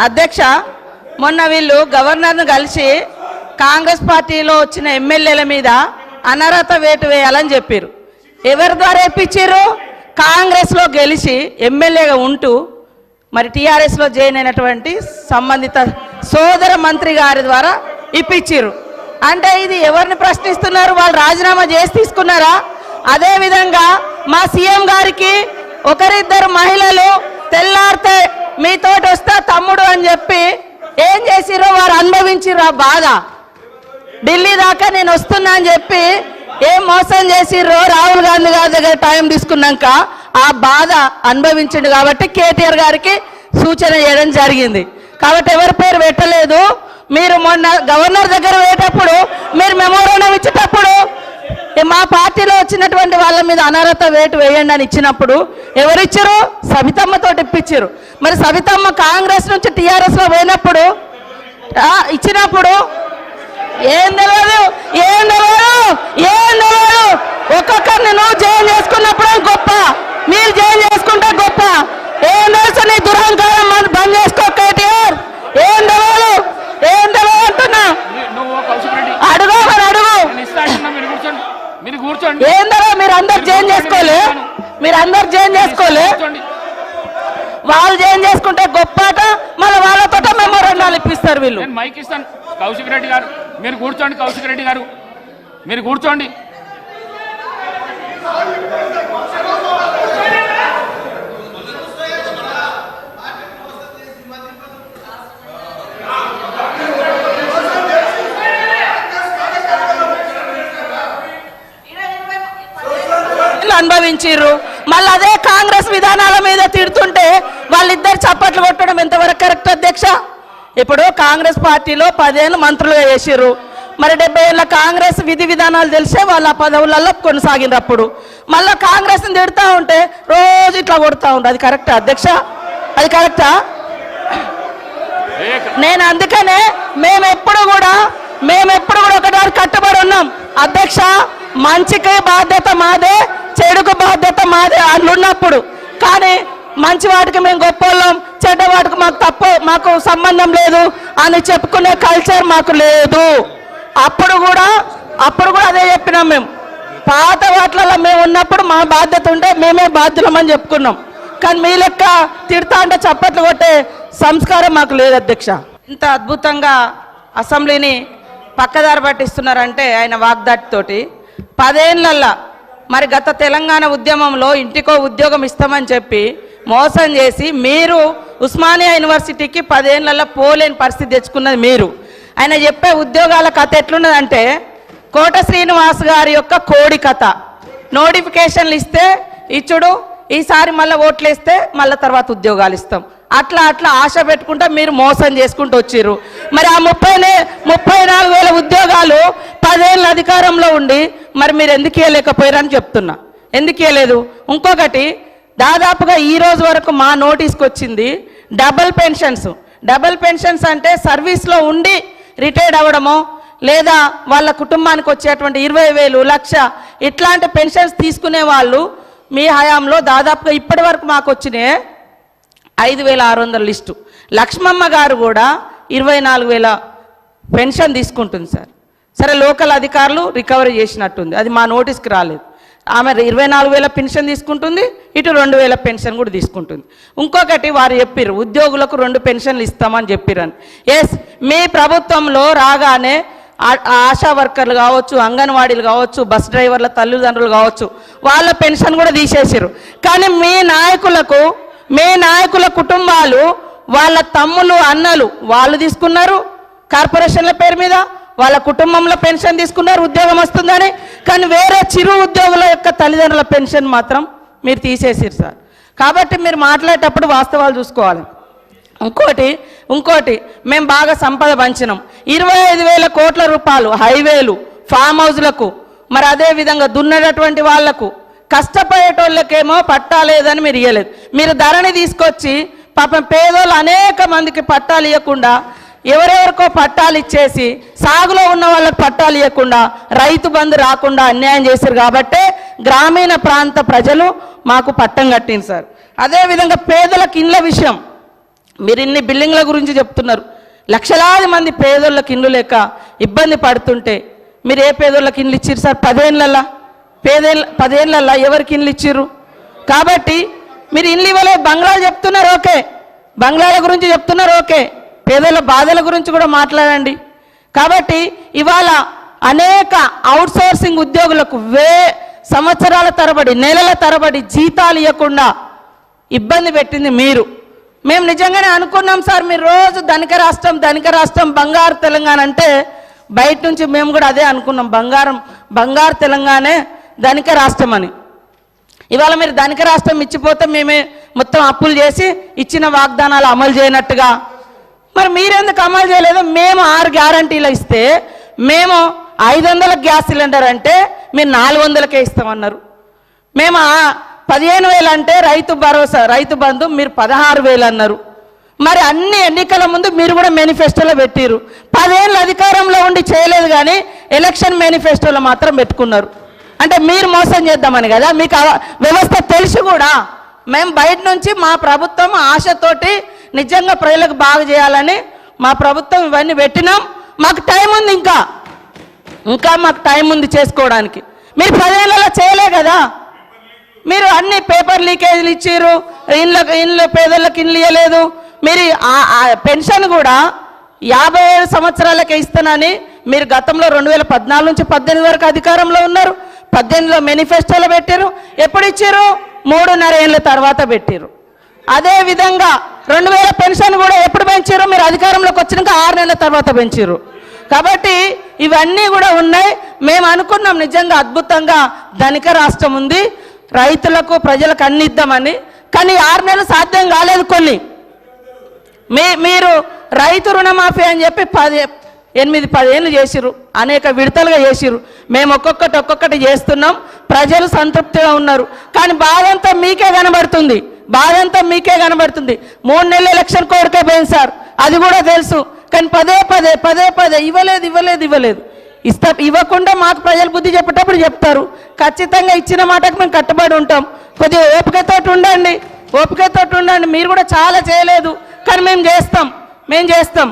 అధ్యక్ష, మొన్న వీళ్ళు గవర్నర్ను కలిసి కాంగ్రెస్ పార్టీలో వచ్చిన ఎమ్మెల్యేల మీద అనర్హత వేటు వేయాలని చెప్పారు. ఎవరి ద్వారా ఇప్పించారు? కాంగ్రెస్లో గెలిచి ఎమ్మెల్యేగా ఉంటూ మరి టీఆర్ఎస్లో జాయిన్ అయినటువంటి సంబంధిత సోదర మంత్రి గారి ద్వారా ఇప్పించారు. అంటే ఇది ఎవరిని ప్రశ్నిస్తున్నారు? వాళ్ళు రాజీనామా చేసి తీసుకున్నారా? అదేవిధంగా మా సీఎం గారికి ఒకరిద్దరు మహిళలు తెల్లారితే మీతోటి వస్తా తమ్ముడు అని చెప్పి ఏం చేసిరో వారు అనుభవించిర్రు ఆ బాధ. ఢిల్లీ దాకా నేను వస్తున్నా అని చెప్పి ఏం మోసం చేసిర్రో రాహుల్ గాంధీ గారి దగ్గర టైం తీసుకున్నాక ఆ బాధ అనుభవించిండు. కాబట్టి కేటీఆర్ గారికి సూచన చేయడం జరిగింది. కాబట్టి ఎవరి పేరు పెట్టలేదు. మీరు మొన్న గవర్నర్ దగ్గర పోయేటప్పుడు మీరు మెమోరాండం ఇచ్చేటప్పుడు మా పార్టీలో వచ్చినటువంటి వాళ్ళ మీద అనర్హత వేటు వేయండి అని ఇచ్చినప్పుడు ఎవరిచ్చారు? సబితమ్మతో ఇప్పించారు. మరి సబితమ్మ కాంగ్రెస్ నుంచి టీఆర్ఎస్లో పోయినప్పుడు ఇచ్చినప్పుడు ఏం తెలియదు, ఏం తెలియదు, ఏం తెలియదు. ఒక్కొక్కరిని నువ్వు జాయిన్ చేసుకున్నప్పుడే గొప్ప, మీరు జాయిన్ చేసుకుంటే గొప్ప. ఏం తెలుసు నీ దురహంకారం బంద్ చేసుకో కేటీఆర్. ఏం తెలియదు, ఏం తెలియదు అంటున్నా. అడుగు మరి అడుగు. ఏం తెలియదు? మీరు అందరు జాయిన్ చేసుకోలే, మీరు అందరు జాయిన్ చేసుకోలే. వాళ్ళు జాయిన్ చేసుకుంటే గొప్పట, మళ్ళీ వాళ్ళతో మెమోరాండాలు ఇప్పిస్తారు వీళ్ళు. మైక్ ఇస్తాను. కౌశిక్ రెడ్డి గారు మీరు కూర్చోండి. కౌశిక్ రెడ్డి గారు మీరు కూర్చోండి. అనుభవించారు. మళ్ళీ అదే కాంగ్రెస్ విధానాల మీద తిడుతుంటే వాళ్ళిద్దరు చప్పట్లు కొట్టడం ఎంతవరకు కరెక్ట్ అధ్యక్ష? ఇప్పుడు కాంగ్రెస్ పార్టీలో 10 ఏళ్ళు మంత్రులుగా చేసిర్రు. మరి 70 ఏళ్ళ కాంగ్రెస్ విధి విధానాలు తెలిసే వాళ్ళ పదవులలో కొనసాగినరు. అప్పుడు మళ్ళీ కాంగ్రెస్ని తిడుతూ ఉంటే రోజు ఇట్లా కొడుతూ ఉంటారు. అది కరెక్టా అధ్యక్ష? అది కరెక్టా? నేను అందుకనే మేమెప్పుడు కూడా ఒకటి కట్టుబడి ఉన్నాం అధ్యక్ష. మంచికి బాధ్యత మాదే, చెడుకు బాధ్యత మాదే అట్లున్నప్పుడు. కానీ మంచి వాటికి మేము గొప్పవాళ్ళం, చెడ్డ వాటికి మాకు సంబంధం లేదు అని చెప్పుకునే కల్చర్ మాకు లేదు. అప్పుడు కూడా అదే చెప్పినాం. మేము పాత వాటిలలో మేము ఉన్నప్పుడు మా బాధ్యత ఉంటే మేమే బాధ్యులమని చెప్పుకున్నాం. కానీ మీ లెక్క తిడతా అంటే చప్పట్లు కొట్టే సంస్కారం మాకు లేదు అధ్యక్ష. ఇంత అద్భుతంగా అసెంబ్లీని పక్కదారి పట్టిస్తున్నారంటే ఆయన వాగ్దాటితోటి 10 ఏళ్ళల్లో మరి గత తెలంగాణ ఉద్యమంలో ఇంటికో ఉద్యోగం ఇస్తామని చెప్పి మోసం చేసి మీరు ఉస్మానియా యూనివర్సిటీకి 10 ఏళ్ళల్లో పోలేని పరిస్థితి తెచ్చుకున్నది మీరు. ఆయన చెప్పే ఉద్యోగాల కథ ఎట్లున్నదంటే కోట శ్రీనివాస్ గారి యొక్క కోడి కథ. నోటిఫికేషన్లు ఇస్తే ఇచ్చుడు, ఈసారి మళ్ళీ ఓట్లు వేస్తే మళ్ళీ తర్వాత ఉద్యోగాలు ఇస్తాం, అట్లా ఆశ పెట్టుకుంటా మీరు మోసం చేసుకుంటూ వచ్చిర్రు. మరి ఆ 34,000 ఉద్యోగాలు 10 ఏళ్ళ అధికారంలో ఉండి మరి మీరు ఎందుకు ఇవ్వలేకపోయారని చెప్తున్నా. ఎందుకు ఇవ్వలేదు? ఇంకొకటి, దాదాపుగా ఈ రోజు వరకు మా నోటీస్కి వచ్చింది డబుల్ పెన్షన్స్ అంటే సర్వీస్లో ఉండి రిటైర్డ్ అవ్వడమో లేదా వాళ్ళ కుటుంబానికి వచ్చేటువంటి 20,000, 1,00,000 ఇట్లాంటి పెన్షన్స్ తీసుకునే వాళ్ళు మీ హయాంలో దాదాపుగా ఇప్పటి వరకు మాకు వచ్చినాయి 5,600 లిస్టు. లక్ష్మమ్మ గారు కూడా 24,000 పెన్షన్ తీసుకుంటుంది సార్. సరే, లోకల్ అధికారులు రికవరీ చేసినట్టుంది, అది మా నోటీస్కి రాలేదు. ఆమె 24,000 పెన్షన్ తీసుకుంటుంది, ఇటు 2,000 పెన్షన్ కూడా తీసుకుంటుంది. ఇంకొకటి వారు చెప్పారు ఉద్యోగులకు 2 పెన్షన్లు ఇస్తామని చెప్పారని. ఎస్, మీ ప్రభుత్వంలో రాగానే ఆశా వర్కర్లు కావచ్చు, అంగన్వాడీలు కావచ్చు, బస్ డ్రైవర్ల తల్లిదండ్రులు కావచ్చు, వాళ్ళ పెన్షన్ కూడా తీసేసారు. కానీ మీ నాయకుల కుటుంబాలు, వాళ్ళ తమ్ములు అన్నలు వాళ్ళు తీసుకున్నారు కార్పొరేషన్ల పేరు మీద, వాళ్ళ కుటుంబంలో పెన్షన్ తీసుకున్నారు ఉద్యోగం వస్తుందని. కానీ వేరే చిరు ఉద్యోగుల యొక్క తల్లిదండ్రుల పెన్షన్ మాత్రం మీరు తీసేసారు సార్. కాబట్టి మీరు మాట్లాడేటప్పుడు వాస్తవాలు చూసుకోవాలి. ఇంకోటి మేము బాగా సంపద పంచినాం. 25,000 కోట్ల రూపాయలు హైవేలు, ఫామ్ హౌస్లకు, మరి అదేవిధంగా దున్నటువంటి వాళ్లకు, కష్టపడేటోళ్ళకేమో పట్టాలేదని మీరు ఇవ్వలేదు. మీరు ధరని తీసుకొచ్చి పాపం పేదోళ్ళు అనేక మందికి పట్టాలు ఇవ్వకుండా, ఎవరెవరికో పట్టాలు ఇచ్చేసి సాగులో ఉన్న వాళ్ళకి పట్టాలు ఇవ్వకుండా, రైతు బంధు రాకుండా అన్యాయం చేశారు. కాబట్టే గ్రామీణ ప్రాంత ప్రజలు మాకు పట్టం కట్టింది సార్. అదేవిధంగా పేదలకు ఇండ్ల విషయం మీరు ఇన్ని బిల్డింగ్ల గురించి చెప్తున్నారు. లక్షలాది మంది పేదోళ్ళకి ఇండ్లు లేక ఇబ్బంది పడుతుంటే మీరు ఏ పేదోళ్ళకి ఇండ్లు ఇచ్చిర్రు సార్? 10 ఏళ్ళల్లో ఎవరికి ఇండ్లు ఇచ్చిర్రు? కాబట్టి మీరు ఇండ్లు ఇవ్వలేదు. బంగ్లాలు చెప్తున్నారు, ఓకే, బంగ్లాల గురించి చెప్తున్నారు, ఓకే, పేదల బాధల గురించి కూడా మాట్లాడండి. కాబట్టి ఇవాళ అనేక అవుట్సోర్సింగ్ ఉద్యోగులకు సంవత్సరాల తరబడి నెలల తరబడి జీతాలు ఇవ్వకుండా ఇబ్బంది పెట్టింది మీరు. మేము నిజంగానే అనుకున్నాం సార్, మీరు రోజు ధనిక రాష్ట్రం బంగారు తెలంగాణ అంటే బయట నుంచి మేము కూడా అదే అనుకున్నాం, బంగారు తెలంగాణే ధనిక రాష్ట్రం అని. ఇవాళ మీరు ధనిక రాష్ట్రం ఇచ్చిపోతే మేమే మొత్తం అప్పులు చేసి ఇచ్చిన వాగ్దానాలు అమలు చేయనట్టుగా మరి మీరెందుకు అమలు చేయలేదు? మేము 6 గ్యారంటీలు ఇస్తే మేము 500 గ్యాస్ సిలిండర్ అంటే మీరు 400కే ఇస్తామన్నారు. మేము 15,000 అంటే రైతు భరోసా రైతు బంధు మీరు 16,000 అన్నారు. మరి అన్ని ఎన్నికల ముందు మీరు కూడా మేనిఫెస్టోలో పెట్టిరు. 10 ఏళ్ళు అధికారంలో ఉండి చేయలేదు, కానీ ఎలక్షన్ మేనిఫెస్టోలో మాత్రం పెట్టుకున్నారు. అంటే మీరు మోసం చేద్దామని కదా, మీకు వ్యవస్థ తెలిసి కూడా మేము బయట నుంచి మా ప్రభుత్వం ఆశతోటి నిజంగా ప్రజలకు బాగా చేయాలని మా ప్రభుత్వం ఇవన్నీ పెట్టినాం. మాకు టైం ఉంది, ఇంకా మాకు టైం ఉంది చేసుకోవడానికి. మీరు 10 ఏళ్ళలో చేయలే కదా. మీరు అన్ని పేపర్ లీకేజీలు ఇచ్చిర్రు, ఇండ్లు పేదలకు ఇండ్లు ఇవ్వలేదు. మీరు పెన్షన్ కూడా 57 సంవత్సరాలకే ఇస్తానని మీరు గతంలో 2014 నుంచి 18 వరకు అధికారంలో ఉన్నారు. 18లో మేనిఫెస్టోలో పెట్టారు. ఎప్పుడు ఇచ్చారు? 3.5 ఏళ్ళ తర్వాత పెట్టారు. అదేవిధంగా 2000 పెన్షన్ కూడా ఎప్పుడు పెంచారు? మీరు అధికారంలోకి వచ్చినాక 6 నెలల తర్వాత పెంచారు. కాబట్టి ఇవన్నీ కూడా ఉన్నాయి. మేము అనుకున్నాం నిజంగా అద్భుతంగా ధనిక రాష్ట్రం ఉంది, రైతులకు ప్రజలకు అన్ని ఇద్దామని. కానీ 6 నెలలు సాధ్యం కాలేదు. కొన్ని మీరు రైతు రుణమాఫీ అని చెప్పి 8-10 ఏళ్ళు చేసిరు, అనేక విడతలుగా చేసిరు. మేము ఒక్కొక్కటి చేస్తున్నాం, ప్రజలు సంతృప్తిగా ఉన్నారు. కానీ బాధ అంతా మీకే కనబడుతుంది. 3 నెలల ఎలక్షన్ కోడ్కే పోయింది సార్, అది కూడా తెలుసు. కానీ పదే ఇవ్వలేదు. ఇవ్వకుండా మాకు ప్రజలు బుద్ధి చెప్పేటప్పుడు చెప్తారు. ఖచ్చితంగా ఇచ్చిన మాటకు మేము కట్టుబడి ఉంటాం. కొద్దిగా ఓపికతోటి ఉండండి. మీరు కూడా చాలా చేయలేదు, కానీ మేము చేస్తాం.